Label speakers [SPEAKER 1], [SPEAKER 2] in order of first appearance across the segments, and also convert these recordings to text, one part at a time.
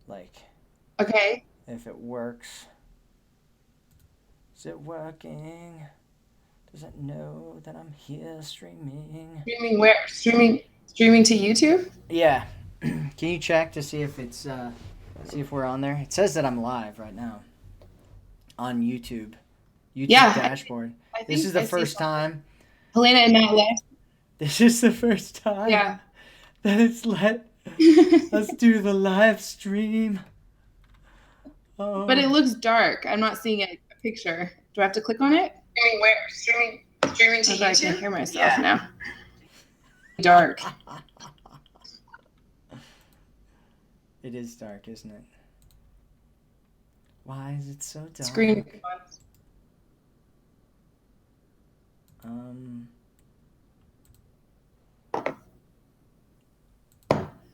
[SPEAKER 1] like
[SPEAKER 2] Okay.
[SPEAKER 1] if it works. Is it working? Does it know that I'm here streaming?
[SPEAKER 2] Streaming where? Streaming to YouTube?
[SPEAKER 1] Yeah. Can you check to see if it's see if we're on there? It says that I'm live right now on YouTube. YouTube
[SPEAKER 2] Yeah,
[SPEAKER 1] dashboard.
[SPEAKER 2] I
[SPEAKER 1] This
[SPEAKER 2] think
[SPEAKER 1] is the
[SPEAKER 2] I see
[SPEAKER 1] first
[SPEAKER 2] something.
[SPEAKER 1] time.
[SPEAKER 2] Helena and Matt left.
[SPEAKER 1] This is the first time
[SPEAKER 2] Yeah.
[SPEAKER 1] that it's let us do the live stream.
[SPEAKER 2] But
[SPEAKER 1] Oh.
[SPEAKER 2] it looks dark. I'm not seeing a picture. Do I have to click on it? Streaming where? Streaming to YouTube? I can hear myself now. Dark.
[SPEAKER 1] It is dark, isn't it? Why is it so dark?
[SPEAKER 2] Screen.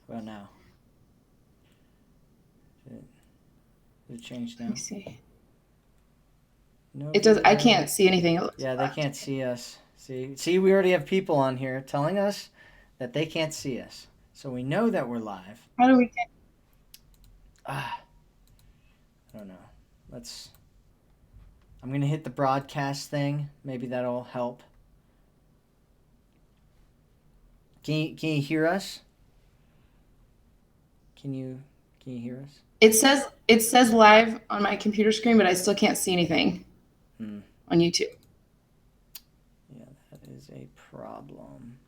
[SPEAKER 1] Well, now. Did it change now?
[SPEAKER 2] Let me see.
[SPEAKER 1] No
[SPEAKER 2] It does. I
[SPEAKER 1] video.
[SPEAKER 2] can't see anything.
[SPEAKER 1] Yeah, they can't see us. See, we already have people on here telling us that they can't see us. So we know that we're live.
[SPEAKER 2] How do we get?
[SPEAKER 1] I don't know. I'm gonna hit the broadcast thing. Maybe that'll help. Can you hear us? Can you hear us?
[SPEAKER 2] It says live on my computer screen, but I still can't see anything on YouTube.
[SPEAKER 1] Yeah, that is a problem.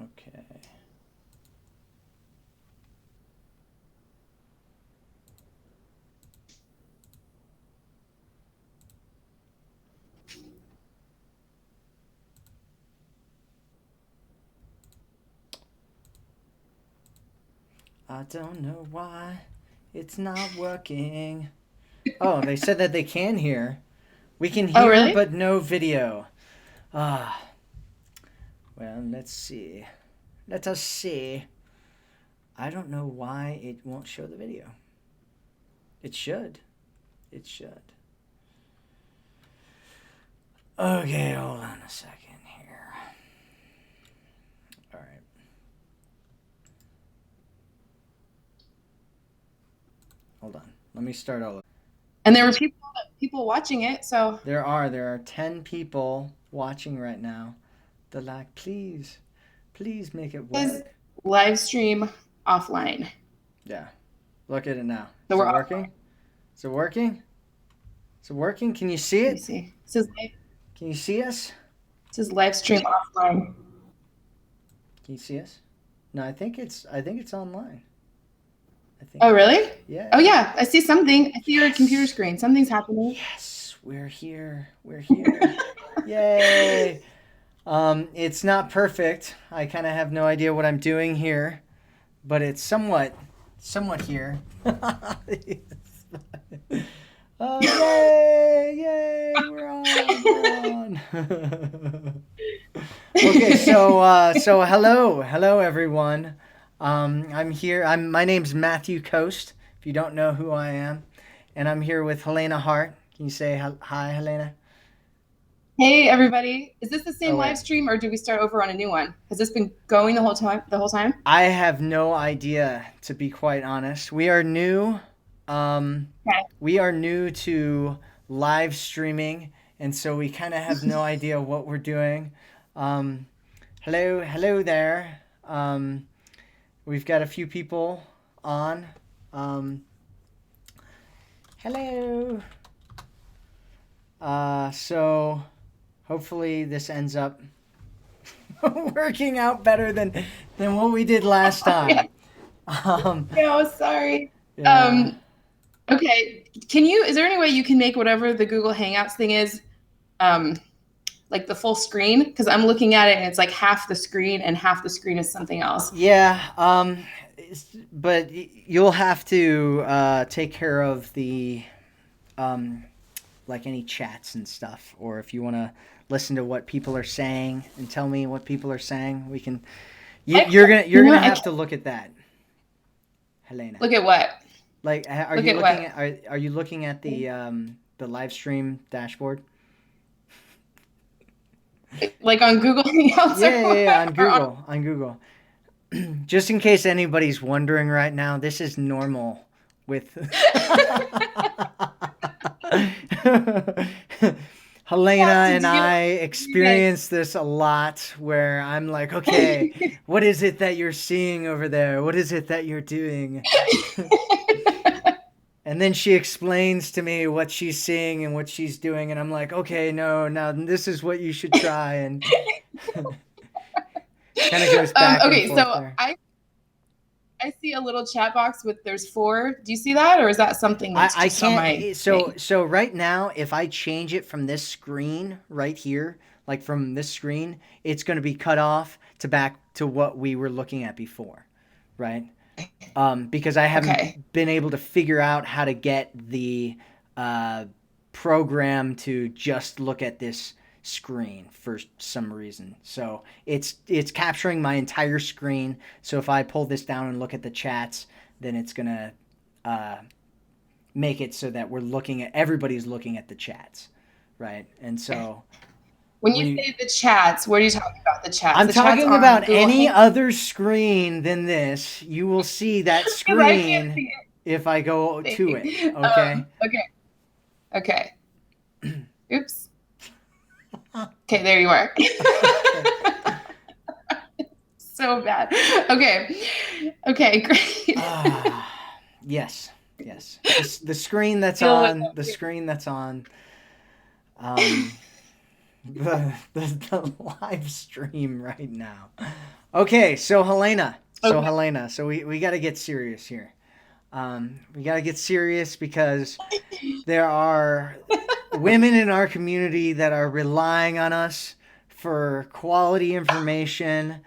[SPEAKER 1] Okay. I don't know why it's not working. Oh, they said that they can hear. We can hear,
[SPEAKER 2] really?
[SPEAKER 1] but no video. Well, let's see. Let us see. I don't know why it won't show the video. It should. It should. Okay, hold on a second here. All right. Hold on. Let me start all over.
[SPEAKER 2] And there were people watching it, so
[SPEAKER 1] There are 10 people watching right now. They're like, please make it work.
[SPEAKER 2] live stream offline.
[SPEAKER 1] Yeah. Look at it now.
[SPEAKER 2] So
[SPEAKER 1] Is it
[SPEAKER 2] we're
[SPEAKER 1] working? Is it working? Is it working? Can you see
[SPEAKER 2] Let me
[SPEAKER 1] it?
[SPEAKER 2] see.
[SPEAKER 1] Can you see us?
[SPEAKER 2] It says live stream offline.
[SPEAKER 1] Can you see us? No, I think it's online.
[SPEAKER 2] Oh, really?
[SPEAKER 1] Yeah.
[SPEAKER 2] Oh, yeah. I see something. I see your computer screen. Something's happening.
[SPEAKER 1] Yes, we're here. We're here. Yay. It's not perfect. I kind of have no idea what I'm doing here, but it's somewhat here. Oh, yay, we're on. Okay, so hello everyone. I'm here. My name's Matthew Coast. If you don't know who I am, and I'm here with Helena Hart. Can you say hi, Helena?
[SPEAKER 2] Hey, everybody. Is this the same
[SPEAKER 1] Oh, wait.
[SPEAKER 2] live stream or do we start over on a new one? Has this been going the whole time?
[SPEAKER 1] I have no idea, to be quite honest. We are new.
[SPEAKER 2] Okay.
[SPEAKER 1] We are new to live streaming, and so we kind of have no idea what we're doing. Hello there. We've got a few people on. Hello. So hopefully this ends up working out better than what we did last time.
[SPEAKER 2] No, sorry.
[SPEAKER 1] Yeah.
[SPEAKER 2] Okay. Is there any way you can make whatever the Google Hangouts thing is, like the full screen? Because I'm looking at it and it's like half the screen and half the screen is something else.
[SPEAKER 1] Yeah. But you'll have to take care of the like any chats and stuff, or if you want to listen to what people are saying and tell me what people are saying, we can. You're gonna have to look at that. Helena?
[SPEAKER 2] Look at what?
[SPEAKER 1] Like, are
[SPEAKER 2] Look
[SPEAKER 1] you
[SPEAKER 2] at
[SPEAKER 1] looking
[SPEAKER 2] what?
[SPEAKER 1] at are you looking at the live stream dashboard?
[SPEAKER 2] Like on Google Hangouts or
[SPEAKER 1] Yeah,
[SPEAKER 2] what?
[SPEAKER 1] on
[SPEAKER 2] Or on...
[SPEAKER 1] Google, on Google. Just in case anybody's wondering right now, this is normal with Helena
[SPEAKER 2] have to
[SPEAKER 1] and
[SPEAKER 2] deal
[SPEAKER 1] I
[SPEAKER 2] with it.
[SPEAKER 1] experience this a lot where I'm like, okay, what is it that you're seeing over there? What is it that you're doing? And then she explains to me what she's seeing and what she's doing, and I'm like, okay, no, now this is what you should try, and kind of goes back and
[SPEAKER 2] Okay,
[SPEAKER 1] forth
[SPEAKER 2] so
[SPEAKER 1] there.
[SPEAKER 2] I see a little chat box with there's 4. Do you see that, or is that something that's
[SPEAKER 1] I
[SPEAKER 2] just on my
[SPEAKER 1] can't.
[SPEAKER 2] thing?
[SPEAKER 1] So right now, if I change it from this screen right here, like from this screen, it's going to be cut off to back to what we were looking at before, right? Because I
[SPEAKER 2] Okay.
[SPEAKER 1] haven't been able to figure out how to get the uh, program to just look at this screen for some reason. So it's capturing my entire screen. So if I pull this down and look at the chats, then it's gonna uh, make it so that we're looking at everybody's looking at the chats, right? And so
[SPEAKER 2] When you
[SPEAKER 1] we
[SPEAKER 2] say the chats, what are you talking about? The chats?
[SPEAKER 1] I'm
[SPEAKER 2] The chats
[SPEAKER 1] talking
[SPEAKER 2] on
[SPEAKER 1] about
[SPEAKER 2] Google
[SPEAKER 1] any
[SPEAKER 2] Hangouts?
[SPEAKER 1] other screen than this. You will see that
[SPEAKER 2] Because I can't
[SPEAKER 1] screen
[SPEAKER 2] see
[SPEAKER 1] if I go to it.
[SPEAKER 2] anything.
[SPEAKER 1] Okay.
[SPEAKER 2] Okay. Okay. Oops. Okay, there you are.
[SPEAKER 1] Okay.
[SPEAKER 2] So bad. Okay. Okay, great.
[SPEAKER 1] Yes. Yes. The screen that's
[SPEAKER 2] Deal with
[SPEAKER 1] on. The
[SPEAKER 2] it.
[SPEAKER 1] screen that's on. Um, the live stream right now. Okay. So Helena.
[SPEAKER 2] Okay.
[SPEAKER 1] So we got to get serious here. We got to get serious because there are women in our community that are relying on us for quality information.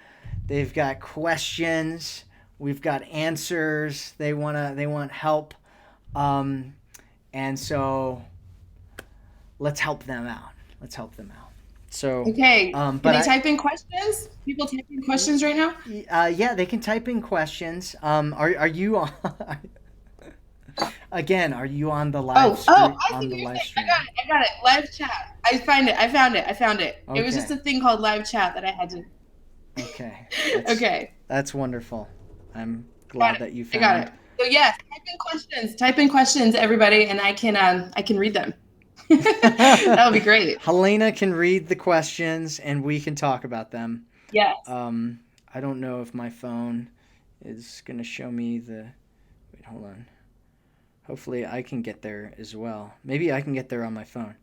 [SPEAKER 1] They've got questions. We've got answers. They want help. And so let's help them out. Let's help them out. So,
[SPEAKER 2] Okay. Can
[SPEAKER 1] but
[SPEAKER 2] they type in questions? People type in questions right now?
[SPEAKER 1] yeah, they can type in questions. Are you on? Again, are you on the live stream?
[SPEAKER 2] I see
[SPEAKER 1] On the
[SPEAKER 2] what you're
[SPEAKER 1] live
[SPEAKER 2] saying.
[SPEAKER 1] stream?
[SPEAKER 2] I got it. Live chat. I found it. I found it. It was just
[SPEAKER 1] Okay.
[SPEAKER 2] a thing called live chat that I had to.
[SPEAKER 1] Okay.
[SPEAKER 2] Okay.
[SPEAKER 1] That's wonderful. I'm
[SPEAKER 2] Got
[SPEAKER 1] glad
[SPEAKER 2] it.
[SPEAKER 1] that you
[SPEAKER 2] I got
[SPEAKER 1] found.
[SPEAKER 2] it. So yes, type in questions. Type in questions, everybody, and I can read them. That'll be great.
[SPEAKER 1] Helena can read the questions and we can talk about them.
[SPEAKER 2] Yes.
[SPEAKER 1] I don't know if my phone is going to show me the. Wait, hold on. Hopefully I can get there as well. Maybe I can get there on my phone.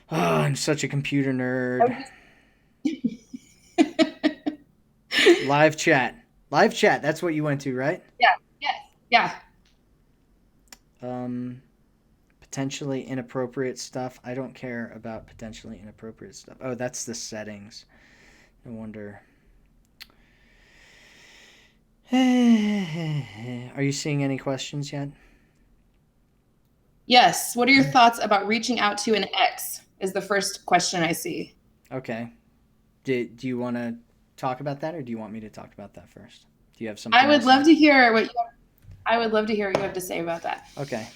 [SPEAKER 1] Oh, I'm such a computer nerd. Live chat. Live chat. That's what you went to, right?
[SPEAKER 2] Yeah. Yes. Yeah.
[SPEAKER 1] Potentially inappropriate stuff. I don't care about potentially inappropriate stuff. Oh, that's the settings. No wonder. Are you seeing any questions yet?
[SPEAKER 2] Yes. What are your thoughts about reaching out to an ex? Is the first question I see.
[SPEAKER 1] Okay. Do you want to talk about that, or do you want me to talk about that first? Do you have something?
[SPEAKER 2] I would
[SPEAKER 1] else
[SPEAKER 2] love to hear what you I would love to hear what you have to say about that.
[SPEAKER 1] Okay.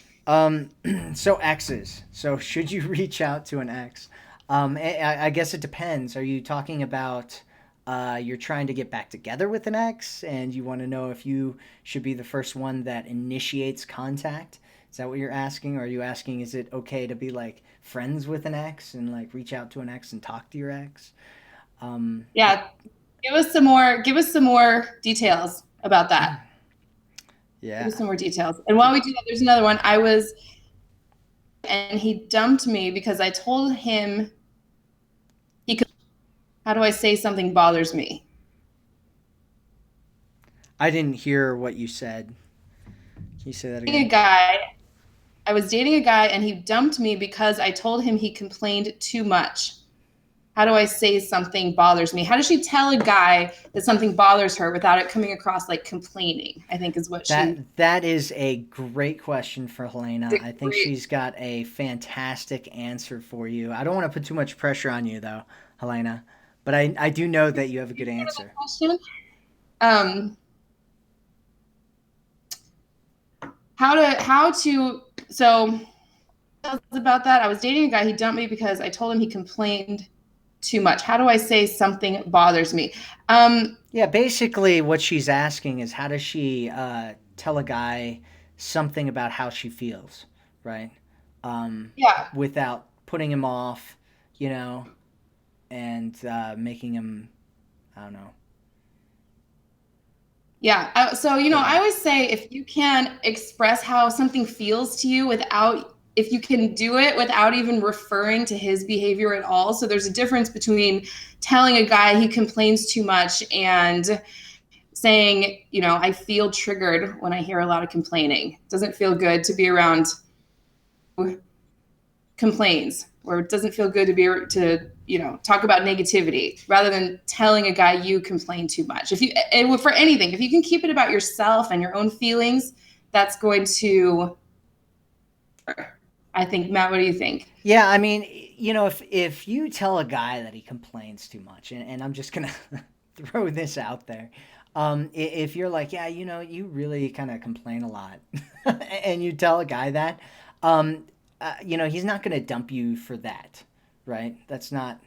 [SPEAKER 1] So exes. So should you reach out to an ex? I guess it depends. Are you talking about you're trying to get back together with an ex and you want to know if you should be the first one that initiates contact? Is that what you're asking? Or are you asking, is it okay to be like friends with an ex and like reach out to an ex and talk to your ex?
[SPEAKER 2] Yeah. Give us some more details about that.
[SPEAKER 1] Yeah.
[SPEAKER 2] Give us some more details. And while we do that, there's another one. And he dumped me because I told him he could. How do I say something bothers me?
[SPEAKER 1] I didn't hear what you said. Can you say that again?
[SPEAKER 2] I was dating a guy and he dumped me because I told him he complained too much. How do I say something bothers me? How does she tell a guy that something bothers her without it coming across like complaining? I think is what
[SPEAKER 1] that is a great question for Helena. I think she's got a fantastic answer for you. I don't want to put too much pressure on you though, Helena, but I do know that you have a good answer.
[SPEAKER 2] So about that. I was dating a guy. He dumped me because I told him he complained too much. How do I say something bothers me?
[SPEAKER 1] Yeah, basically what she's asking is how does she tell a guy something about how she feels, right?
[SPEAKER 2] Yeah,
[SPEAKER 1] Without putting him off, you know, and making him, I don't know,
[SPEAKER 2] yeah. So, I
[SPEAKER 1] yeah.
[SPEAKER 2] always say if you can express how something feels to you if you can do it without even referring to his behavior at all. So, there's a difference between telling a guy he complains too much and saying, I feel triggered when I hear a lot of complaining. It doesn't feel good to be around complaints, or it doesn't feel good to be to talk about negativity, rather than telling a guy you complain too much. If you for anything, if you can keep it about yourself and your own feelings, that's going to, I think. Matt, what do you think?
[SPEAKER 1] Yeah, I mean, if you tell a guy that he complains too much, and I'm just gonna throw this out there, if you're like, yeah, you really kind of complain a lot, and you tell a guy that, um, he's not gonna dump you for that, right? That's not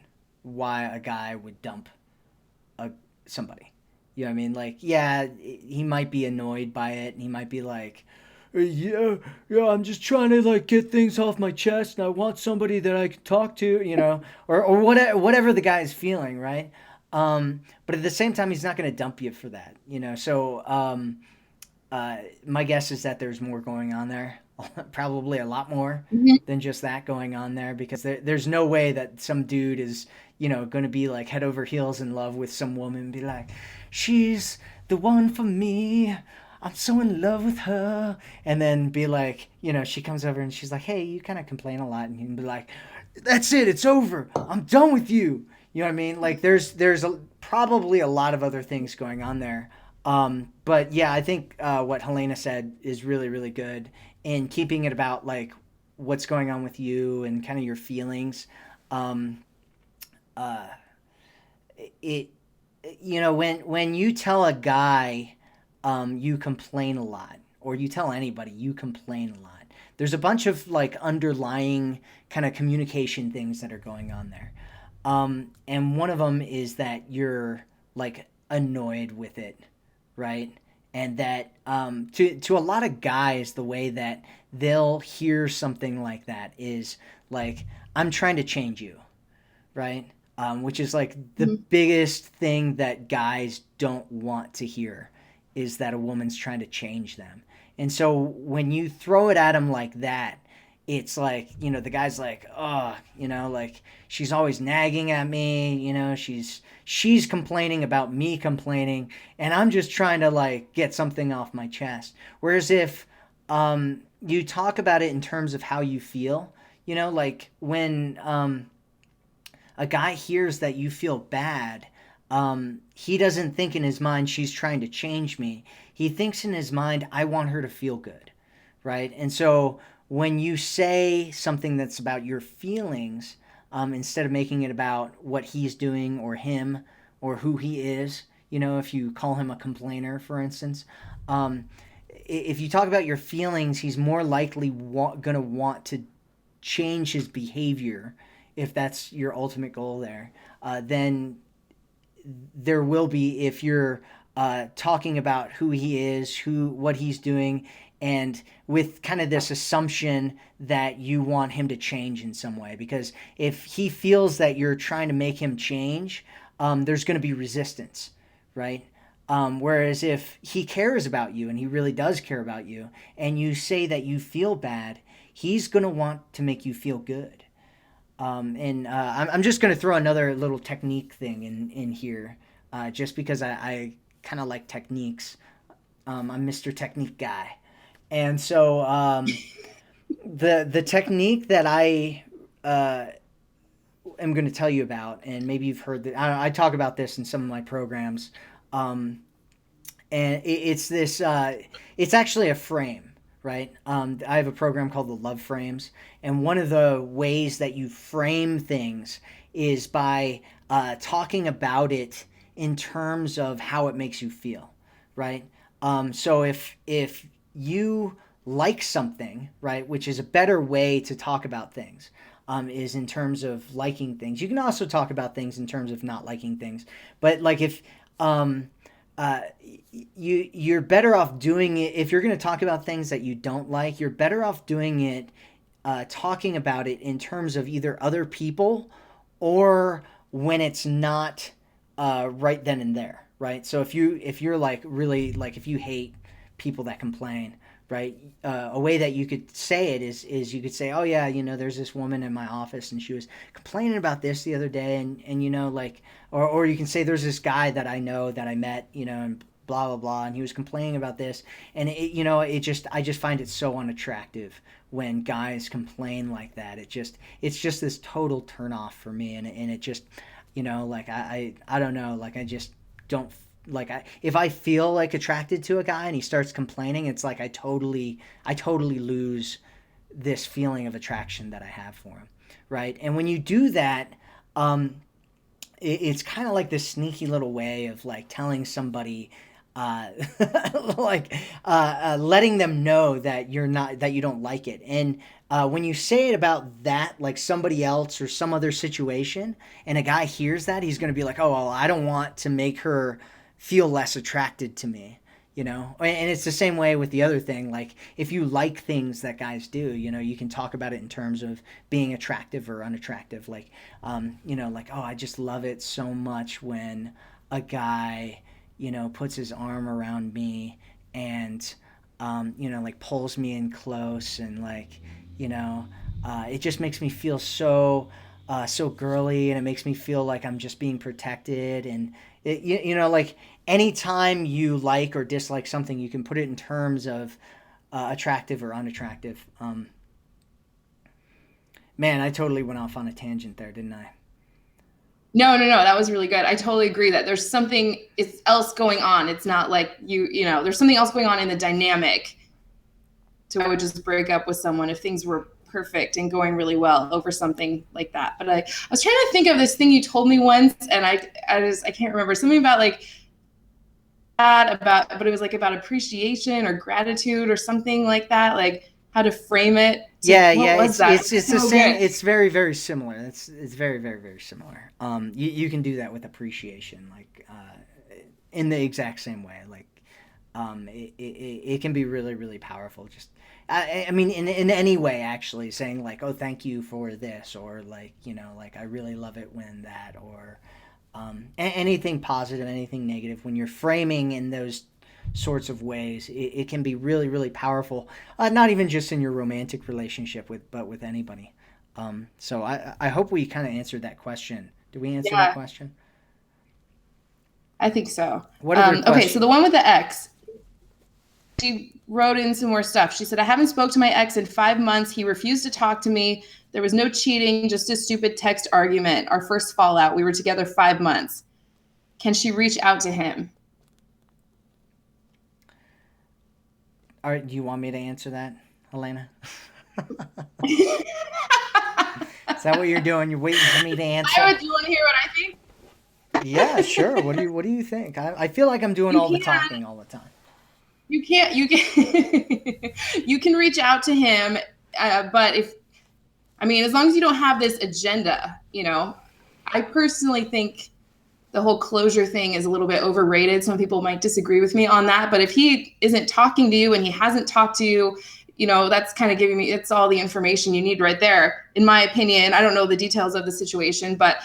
[SPEAKER 1] why a guy would dump a somebody. You know what I mean? Like, yeah, he might be annoyed by it, and he might be like, yeah, yeah, I'm just trying to like get things off my chest, and I want somebody that I can talk to, or whatever the guy is feeling, right? But at the same time, he's not going to dump you for that, So my guess is that there's more going on there, probably a lot more
[SPEAKER 2] Mm-hmm.
[SPEAKER 1] than just that going on there, because there's no way that some dude is, going to be like head over heels in love with some woman and be like, she's the one for me. I'm so in love with her. And then be like, she comes over and she's like, hey, you kind of complain a lot. And you can be like, that's it. It's over. I'm done with you. You know what I mean? Like probably a lot of other things going on there. But yeah, I think what Helena said is really, really good in keeping it about like what's going on with you and kind of your feelings. Um, uh, it when you tell a guy you complain a lot, or you tell anybody you complain a lot, there's a bunch of like underlying kind of communication things that are going on there, and one of them is that you're like annoyed with it, right? And that to a lot of guys, the way that they'll hear something like that is like, I'm trying to change you, right? Which is like the
[SPEAKER 2] Mm-hmm.
[SPEAKER 1] biggest thing that guys don't want to hear, is that a woman's trying to change them. And so when you throw it at them like that, it's like, the guy's like, oh, like she's always nagging at me, she's complaining about me complaining, and I'm just trying to like get something off my chest. Whereas if you talk about it in terms of how you feel, like when a guy hears that you feel bad, he doesn't think in his mind, she's trying to change me. He thinks in his mind, I want her to feel good, right? And so when you say something that's about your feelings, instead of making it about what he's doing or him or who he is, if you call him a complainer, for instance, if you talk about your feelings, he's more likely going to want to change his behavior, if that's your ultimate goal there, then there will be, if you're talking about who he is, what he's doing, and with kind of this assumption that you want him to change in some way. Because if he feels that you're trying to make him change, there's going to be resistance, right? Whereas if he cares about you, and he really does care about you, and you say that you feel bad, he's going to want to make you feel good. And I'm just going to throw another little technique thing in here, just because I kind of like techniques. I'm Mr. Technique guy. And so the technique that I am going to tell you about, and maybe you've heard that, I talk about this in some of my programs, um, and it's this. It's actually a frame, right? I have a program called the Love Frames, and one of the ways that you frame things is by talking about it in terms of how it makes you feel, right? So if you like something, right, which is a better way to talk about things, is in terms of liking things. You can also talk about things in terms of not liking things, but like if uh, you're better off doing it if you're going to talk about things that you don't like. You're better off doing it, talking about it in terms of either other people or when it's not right then and there, right? So if you're like really like if you hate people that complain, right? A way that you could say it is you could say, oh yeah, there's this woman in my office and she was complaining about this the other day, and like, or you can say there's this guy that I know that I met, and blah blah blah, and he was complaining about this, and I just find it so unattractive when guys complain like that. It's just this total turnoff for me, and it just, like I don't know, like I just don't like if I feel like attracted to a guy and he starts complaining, it's like I totally lose this feeling of attraction that I have for him, right? And when you do that, it's kind of like this sneaky little way of like telling somebody, uh, like letting them know that you don't like it. And when you say it about that, like somebody else or some other situation, and a guy hears that, he's going to be like, oh, well, I don't want to make her feel less attracted to me. And it's the same way with the other thing. Like if you like things that guys do, you can talk about it in terms of being attractive or unattractive. Like, like, oh, I just love it so much when a guy, puts his arm around me and, like pulls me in close, and like, it just makes me feel so girly, and it makes me feel like I'm just being protected. And like anytime you like or dislike something, you can put it in terms of attractive or unattractive. Man, I totally went off on a tangent there, didn't I?
[SPEAKER 2] No, no, no. That was really good. I totally agree that there's something else going on. It's not like there's something else going on in the dynamic. So I would just break up with someone if things were perfect and going really well over something like that. But I was trying to think of this thing you told me once, and I can't remember, something about like that but it was like about appreciation or gratitude or something like that, like how to frame it.
[SPEAKER 1] Yeah,
[SPEAKER 2] What was that?
[SPEAKER 1] it's the same. Good. It's very very similar. It's very very very similar. You can do that with appreciation, like in the exact same way. Like it can be really really powerful. Just I mean in any way, actually saying like, oh, thank you for this, or like like I really love it when that, or anything positive, anything negative. When you're framing in those sorts of ways, it can be really really powerful, not even just in your romantic relationship but with anybody. So I hope we kind of answered that question. Did we answer that question?
[SPEAKER 2] I think so.
[SPEAKER 1] What other
[SPEAKER 2] okay, so the one with the ex, she wrote in some more stuff. She said, I haven't spoke to my ex in 5 months. He refused to talk to me. There was no cheating, just a stupid text argument. Our first fallout. We were together 5 months. Can she reach out to him?
[SPEAKER 1] All right, do you want me to answer that, Helena? Is that what you're doing? You're waiting for me to answer?
[SPEAKER 2] Do you want to hear what I think?
[SPEAKER 1] Yeah, sure. What do you think? I feel like I'm doing all the talking all the time.
[SPEAKER 2] You can you can reach out to him, but as long as you don't have this agenda, I personally think the whole closure thing is a little bit overrated. Some people might disagree with me on that, but if he isn't talking to you and he hasn't talked to you, that's kind of it's all the information you need right there, in my opinion. I don't know the details of the situation, but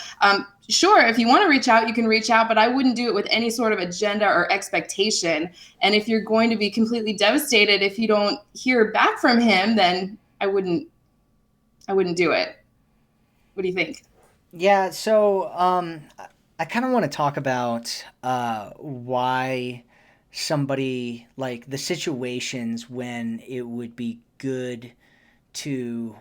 [SPEAKER 2] sure, if you want to reach out, you can reach out, but I wouldn't do it with any sort of agenda or expectation. And if you're going to be completely devastated if you don't hear back from him, then I wouldn't do it. What do you think?
[SPEAKER 1] Yeah, so I kind of want to talk about why somebody, like the situations when it would be good to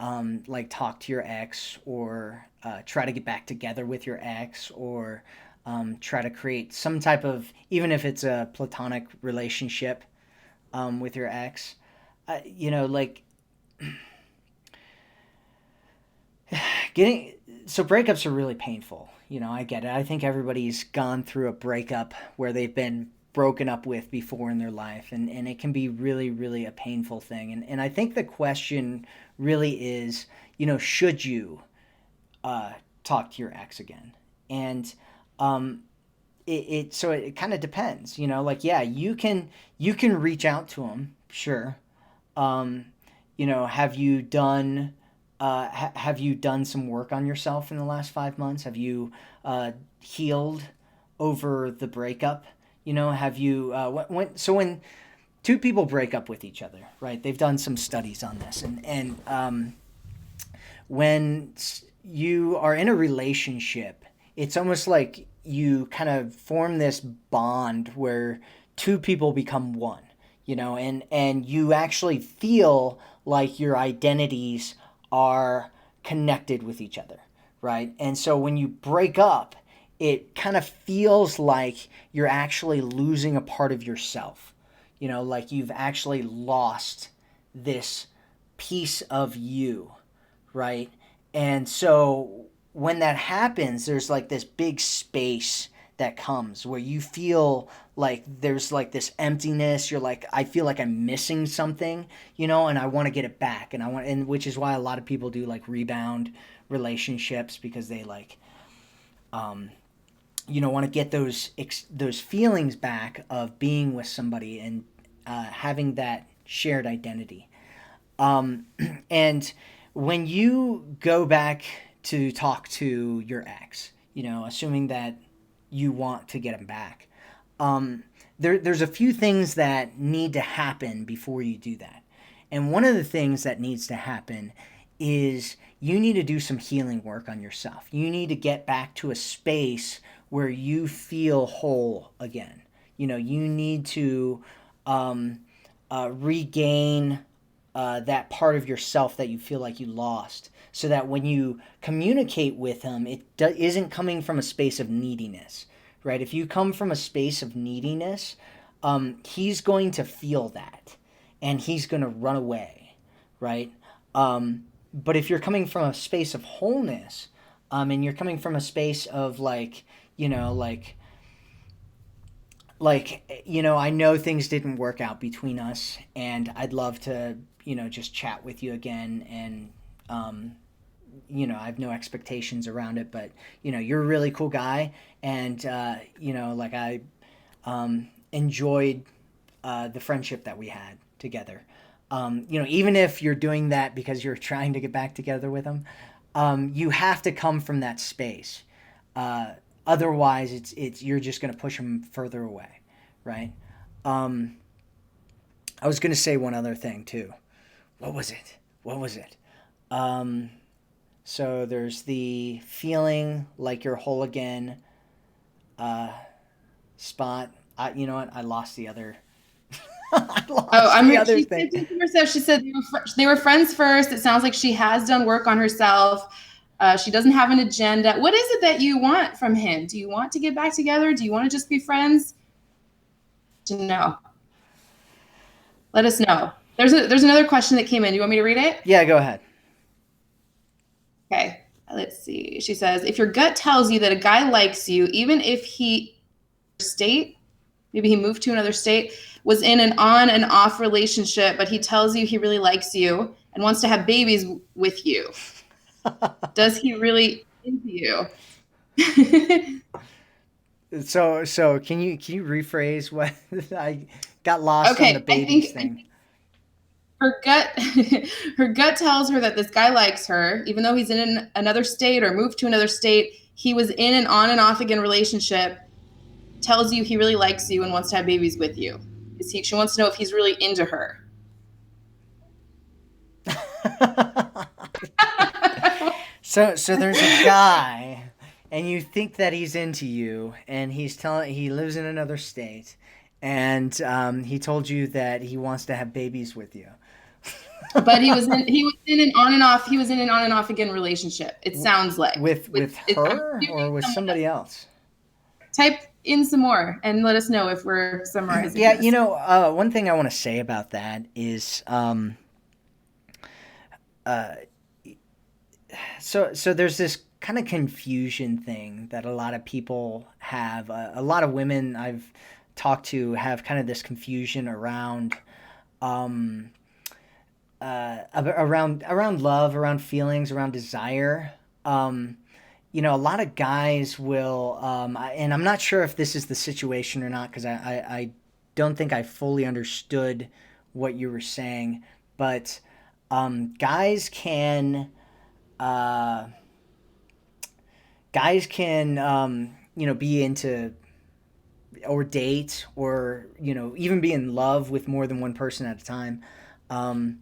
[SPEAKER 1] like talk to your ex, or try to get back together with your ex, or try to create some type of, even if it's a platonic relationship with your ex. Like breakups are really painful. I get it. I think everybody's gone through a breakup where they've been broken up with before in their life, and it can be really, really a painful thing. And I think the question really is, should you talk to your ex again? And so it kind of depends, like, yeah, you can reach out to him, sure. um, have you done some work on yourself in the last 5 months? Have you healed over the breakup? Have you when two people break up with each other, right? They've done some studies on this, and when you are in a relationship, it's almost like you kind of form this bond where two people become one, and you actually feel like your identities are connected with each other, right? And so when you break up, it kind of feels like you're actually losing a part of yourself, like you've actually lost this piece of you, right? And so when that happens, there's like this big space that comes where you feel like there's like this emptiness. You're like, I feel like I'm missing something, and I want to get it back. And which is why a lot of people do like rebound relationships, because they like, want to get those feelings back of being with somebody and having that shared identity. And when you go back to talk to your ex, assuming that you want to get him back, there's a few things that need to happen before you do that. And one of the things that needs to happen is you need to do some healing work on yourself. You need to get back to a space where you feel whole again. You need to regain that part of yourself that you feel like you lost, so that when you communicate with him, it isn't coming from a space of neediness, right? If you come from a space of neediness, he's going to feel that, and he's going to run away, right? But if you're coming from a space of wholeness, and you're coming from a space of like, I know things didn't work out between us, and I'd love to, just chat with you again. And, I have no expectations around it, but, you're a really cool guy. And, like I enjoyed the friendship that we had together. Even if you're doing that because you're trying to get back together with him, you have to come from that space. Otherwise, it's you're just going to push them further away, right? I was going to say one other thing too. What was it? So there's the feeling like you're whole again spot. You know what? I lost the other. I lost the other thing.
[SPEAKER 2] She said they were friends first. It sounds like she has done work on herself. She doesn't have an agenda. What is it that you want from him? Do you want to get back together? Do you want to just be friends? To know. Let us know. There's another question that came in. Do you want me to read it?
[SPEAKER 1] Yeah, go ahead.
[SPEAKER 2] Okay. Let's see. She says, if your gut tells you that a guy likes you, even if maybe he moved to another state, was in an on and off relationship, but he tells you he really likes you and wants to have babies with you, does he really into you?
[SPEAKER 1] So can you rephrase what I got lost on the babies thing?
[SPEAKER 2] Her gut tells her that this guy likes her, even though he's in another state or moved to another state. He was in an on and off again relationship, tells you he really likes you and wants to have babies with you. She wants to know if he's really into her.
[SPEAKER 1] So there's a guy, and you think that he's into you, and he lives in another state, and he told you that he wants to have babies with you.
[SPEAKER 2] But he was in an on and off again relationship. It sounds like
[SPEAKER 1] with her or with somebody else.
[SPEAKER 2] Type in some more and let us know if we're summarizing.
[SPEAKER 1] Yeah,
[SPEAKER 2] this.
[SPEAKER 1] One thing I want to say about that is, so there's this kind of confusion thing that a lot of people have. A lot of women I've talk to have kind of this confusion around around love, around feelings, around desire. A lot of guys will, and I'm not sure if this is the situation or not, because I don't think I fully understood what you were saying, but guys can uh, be into or date or even be in love with more than one person at a time. Um,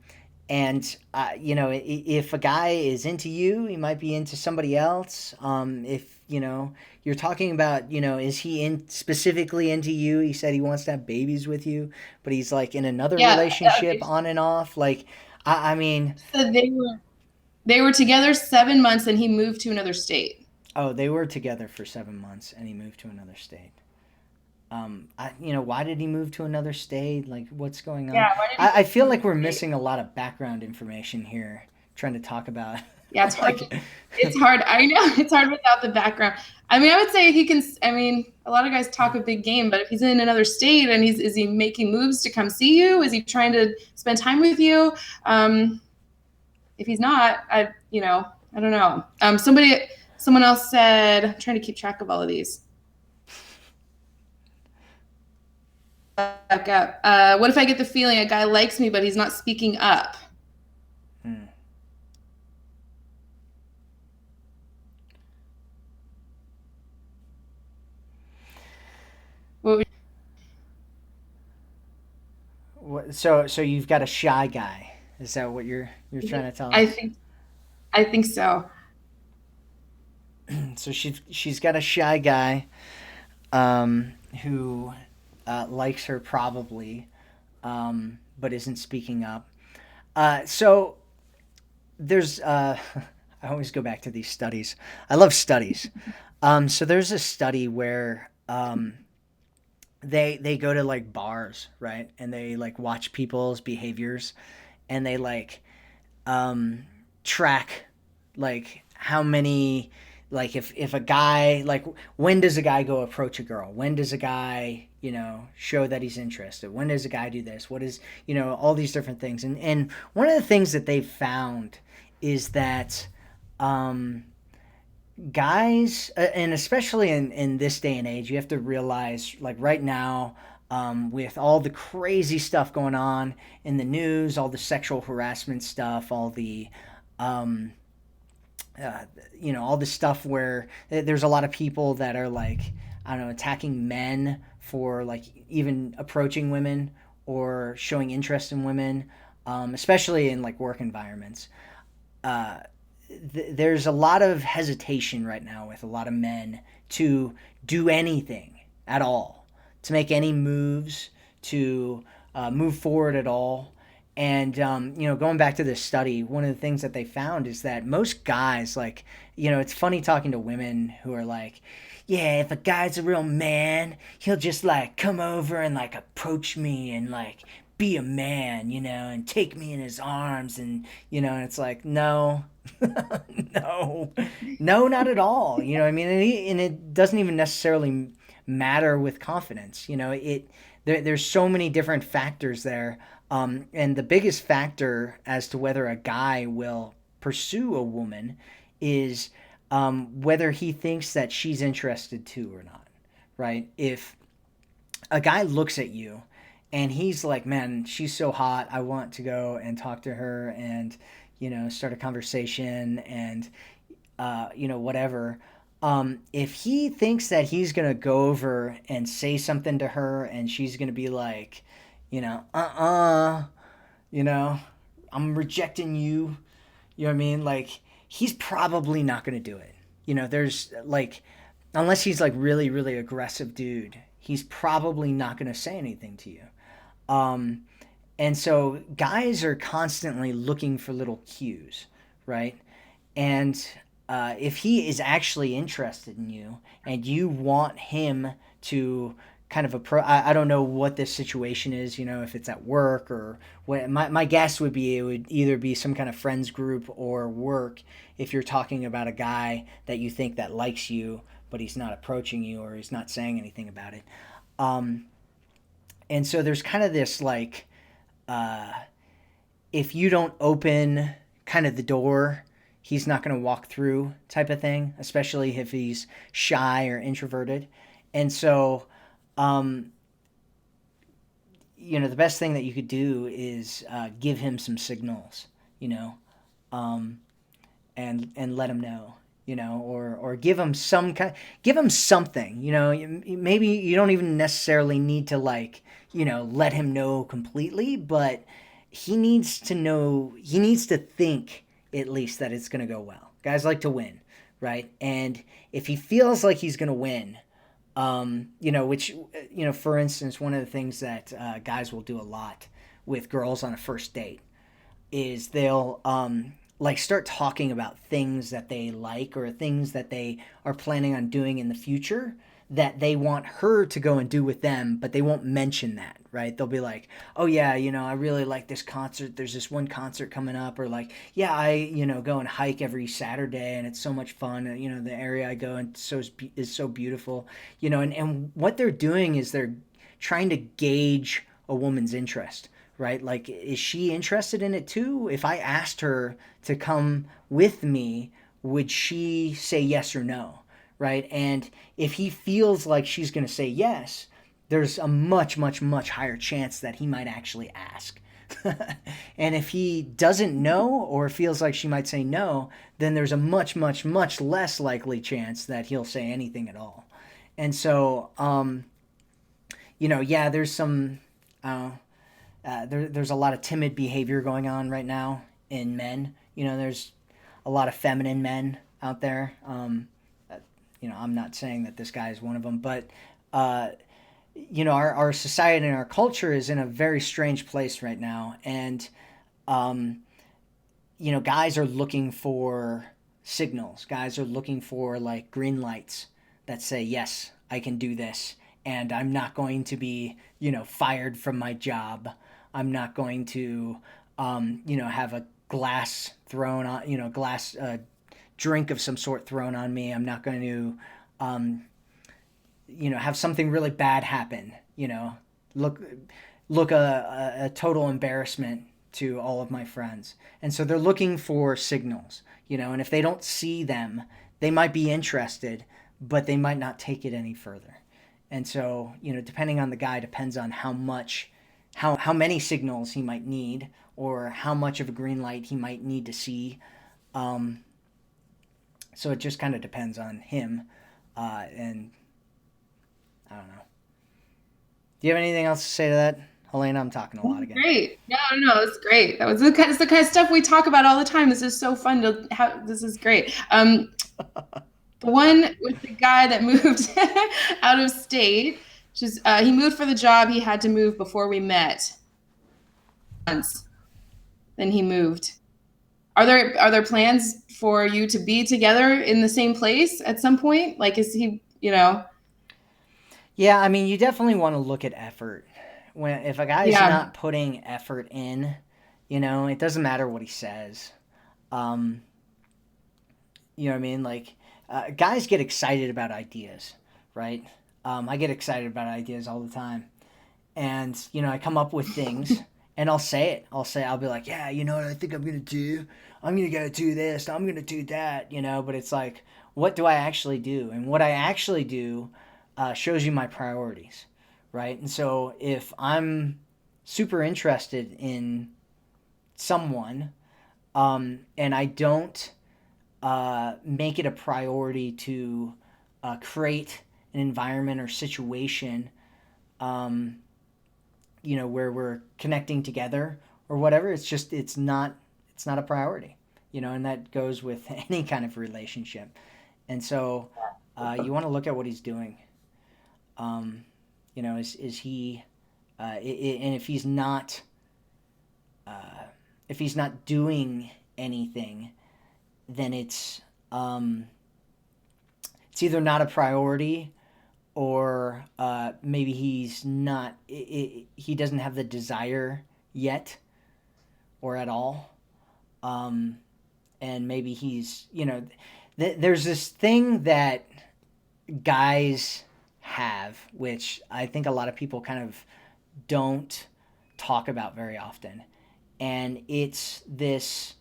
[SPEAKER 1] and if a guy is into you, he might be into somebody else. If you're talking about, is he in specifically into you? He said he wants to have babies with you, but he's like in another
[SPEAKER 2] Yeah.
[SPEAKER 1] relationship
[SPEAKER 2] Okay.
[SPEAKER 1] on and off. Like, I mean,
[SPEAKER 2] So they were together 7 months, and he moved to another state.
[SPEAKER 1] oh, they were together for 7 months, and he moved to another state. Why did he move to another state? Like, what's going on?
[SPEAKER 2] Yeah. Why did he
[SPEAKER 1] I
[SPEAKER 2] move to
[SPEAKER 1] feel
[SPEAKER 2] another
[SPEAKER 1] like we're
[SPEAKER 2] state?
[SPEAKER 1] missing a lot of background information here, trying to talk about,
[SPEAKER 2] Yeah, it's hard.
[SPEAKER 1] like,
[SPEAKER 2] It's hard. I know it's hard without the background. I mean, I would say he can. I mean, a lot of guys talk a big game, but if he's in another state and is he making moves to come see you? Is he trying to spend time with you? Um, if he's not, I don't know. Someone else said, I'm trying to keep track of all of these. Back up. What if I get the feeling a guy likes me, but he's not speaking up?
[SPEAKER 1] hmm.
[SPEAKER 2] What would
[SPEAKER 1] So you've got a shy guy. Is that what you're trying to tell
[SPEAKER 2] I
[SPEAKER 1] us?
[SPEAKER 2] think I think so.
[SPEAKER 1] So she's got a shy guy, who likes her probably, but isn't speaking up. So there's I always go back to these studies. I love studies. So there's a study where they go to like bars, right? And they like watch people's behaviors, and they like track like how many, like if a guy, like when does a guy go approach a girl, when does a guy show that he's interested, when does a guy do this, what is, all these different things. And one of the things that they've found is that um guys, and especially in this day and age, you have to realize, like right now, with all the crazy stuff going on in the news, all the sexual harassment stuff, all the um, uh, all the stuff where there's a lot of people that are like, I don't know, attacking men for like even approaching women or showing interest in women, especially in like work environments. Uh, there's a lot of hesitation right now with a lot of men to do anything at all, to make any moves, to move forward at all. And going back to this study, one of the things that they found is that most guys, like, it's funny talking to women who are like, yeah, if a guy's a real man, he'll just like come over and like approach me and like be a man, and take me in his arms, and it's like, no, no, no, not at all. You know what I mean? And it doesn't even necessarily matter with confidence. There's so many different factors there. And the biggest factor as to whether a guy will pursue a woman is whether he thinks that she's interested too or not, right? If a guy looks at you and he's like, man, she's so hot, I want to go and talk to her and start a conversation and whatever. If he thinks that he's gonna go over and say something to her and she's gonna be like, you know I'm rejecting you, you know what I mean, like, he's probably not gonna do it. There's like, unless he's like really really aggressive dude, he's probably not gonna say anything to you. um and so guys are constantly looking for little cues, right? And if he is actually interested in you and you want him to kind of I don't know what this situation is, if it's at work or what. My guess would be it would either be some kind of friends group or work, if you're talking about a guy that you think that likes you, but he's not approaching you or he's not saying anything about it. And so there's kind of this like, uh, if you don't open kind of the door, he's not going to walk through type of thing, especially if he's shy or introverted. And so, um, the best thing that you could do is give him some signals, you know, um, and let him know, or give him something, maybe you don't even necessarily need to like, let him know completely, but he needs to think at least that it's going to go well. Guys like to win, right? And if he feels like he's going to win, which, for instance, one of the things that guys will do a lot with girls on a first date is they'll like start talking about things that they like or things that they are planning on doing in the future that they want her to go and do with them, but they won't mention that, right? They'll be like, oh yeah, I really like this concert. There's this one concert coming up, or like, yeah, I, go and hike every Saturday and it's so much fun. The area I go and is so beautiful, and what they're doing is they're trying to gauge a woman's interest, right? Like, is she interested in it too? If I asked her to come with me, would she say yes or no? Right? And if he feels like she's going to say yes, there's a much, much, much higher chance that he might actually ask. And if he doesn't know or feels like she might say no, then there's a much, much, much less likely chance that he'll say anything at all. And so, yeah, there's some, there's a lot of timid behavior going on right now in men. There's a lot of feminine men out there. I'm not saying that this guy is one of them, but our society and our culture is in a very strange place right now, and guys are looking for signals. Guys are looking for like green lights that say, yes, I can do this, and I'm not going to be, fired from my job. I'm not going to, have a glass thrown on, glass drink of some sort thrown on me. I'm not going to, have something really bad happen. Look, look a total embarrassment to all of my friends. And so they're looking for signals, and if they don't see them, they might be interested, but they might not take it any further. And so, depending on the guy, depends on how many signals he might need, or how much of a green light he might need to see. So it just kind of depends on him. And I don't know. Do you have anything else to say to that, Helena? I'm talking a lot again.
[SPEAKER 2] Great. No, no, it's great. It's the kind of stuff we talk about all the time. This is so fun to have. This is great. The one with the guy that moved out of state, just he moved for the job. He had to move before we met. Once, then he moved. Are there plans for you to be together in the same place at some point? Like, is he,
[SPEAKER 1] Yeah, I mean, you definitely want to look at effort. If a guy's
[SPEAKER 2] yeah,
[SPEAKER 1] not putting effort in, it doesn't matter what he says. Um, you know what I mean? Like, guys get excited about ideas, right? I get excited about ideas all the time, and I come up with things, and I'll say it. I'll be like, yeah, you know what I think I'm gonna do? I'm gonna go do this. I'm gonna do that. But it's like, what do I actually do? And what I actually do shows you my priorities, right? And so if I'm super interested in someone, and I don't make it a priority to create an environment or situation, um, where we're connecting together or whatever, it's not a priority, and that goes with any kind of relationship. And so you want to look at what he's doing. Is he, and if he's not doing anything, then it's either not a priority, or maybe he's not he doesn't have the desire yet or at all. And maybe he's, there's this thing that guys have, which I think a lot of people kind of don't talk about very often. And it's this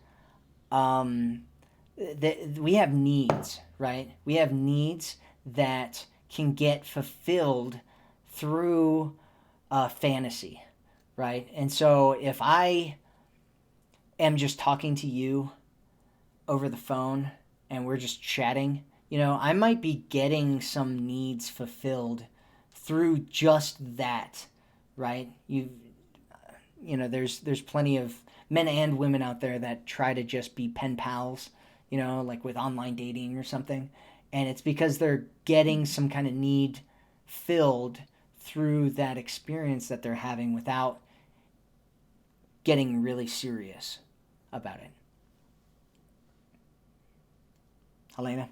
[SPEAKER 1] we have needs, right? We have needs that can get fulfilled through fantasy, right? And so if I am just talking to you over the phone and we're just chatting, I might be getting some needs fulfilled through just that, right? There's plenty of men and women out there that try to just be pen pals, like with online dating or something. And it's because they're getting some kind of need filled through that experience that they're having without getting really serious about it. Helena?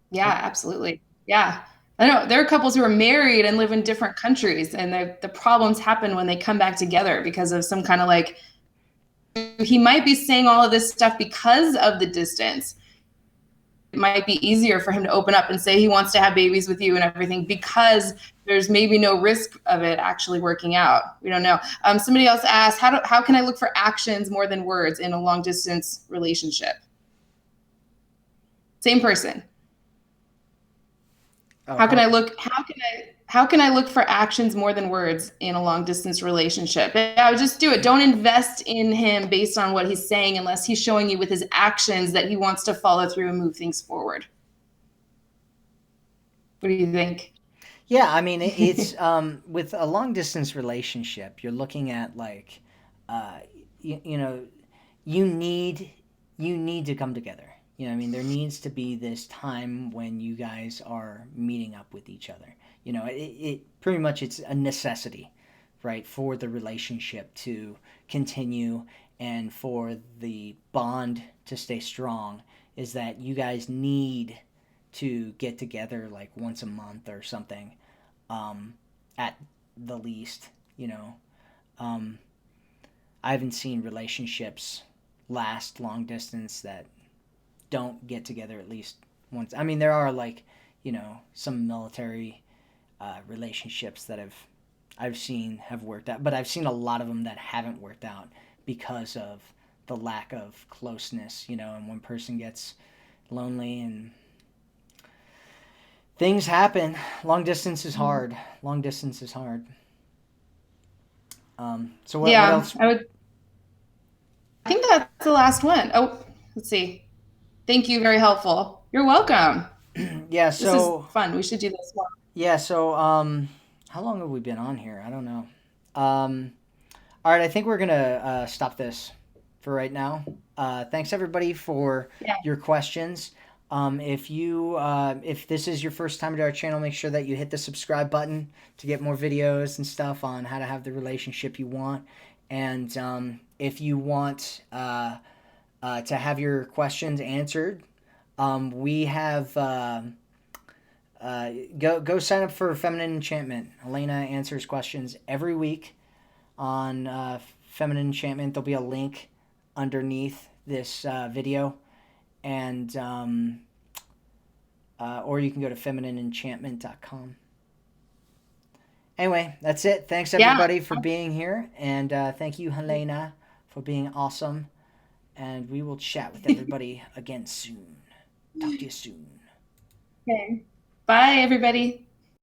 [SPEAKER 2] Yeah, absolutely. Yeah. I know there are couples who are married and live in different countries, and the problems happen when they come back together because of some kind of like, he might be saying all of this stuff because of the distance. It might be easier for him to open up and say he wants to have babies with you and everything because there's maybe no risk of it actually working out. We don't know. Somebody else asked, how can I look for actions more than words in a long distance relationship? Same person. How can I look for actions more than words in a long distance relationship? I would just do it. Don't invest in him based on what he's saying unless he's showing you with his actions that he wants to follow through and move things forward. What do you think?
[SPEAKER 1] Yeah, I mean, it's with a long distance relationship, you're looking at like, uh, you know, you need you need to come together. I mean, there needs to be this time when you guys are meeting up with each other. It pretty much it's a necessity, right, for the relationship to continue and for the bond to stay strong. Is that you guys need to get together like once a month or something, at the least. Um, I haven't seen relationships last long distance that don't get together at least once. I mean, there are like, some military relationships that I've seen have worked out, but I've seen a lot of them that haven't worked out because of the lack of closeness, and one person gets lonely and things happen. Long distance is hard. Long distance is hard. So what
[SPEAKER 2] Yeah,
[SPEAKER 1] else?
[SPEAKER 2] I think that's the last one. Oh, let's see. Thank you. Very helpful. You're welcome.
[SPEAKER 1] Yeah.
[SPEAKER 2] This is
[SPEAKER 1] So
[SPEAKER 2] fun. We should do this more.
[SPEAKER 1] yeah. So how long have we been on here? I don't know. All right. I think we're gonna stop this for right now. Thanks everybody for
[SPEAKER 2] Yeah.
[SPEAKER 1] your questions. If this is your first time to our channel, make sure that you hit the subscribe button to get more videos and stuff on how to have the relationship you want. And if you want to have your questions answered, we have go sign up for Feminine Enchantment. Helena answers questions every week on Feminine Enchantment. There'll be a link underneath this video, and or you can go to feminineenchantment.com. Anyway, that's it. Thanks everybody for being here, and thank you, Helena, for being awesome. And we will chat with everybody again soon. Talk to you soon.
[SPEAKER 2] Okay. Bye, everybody.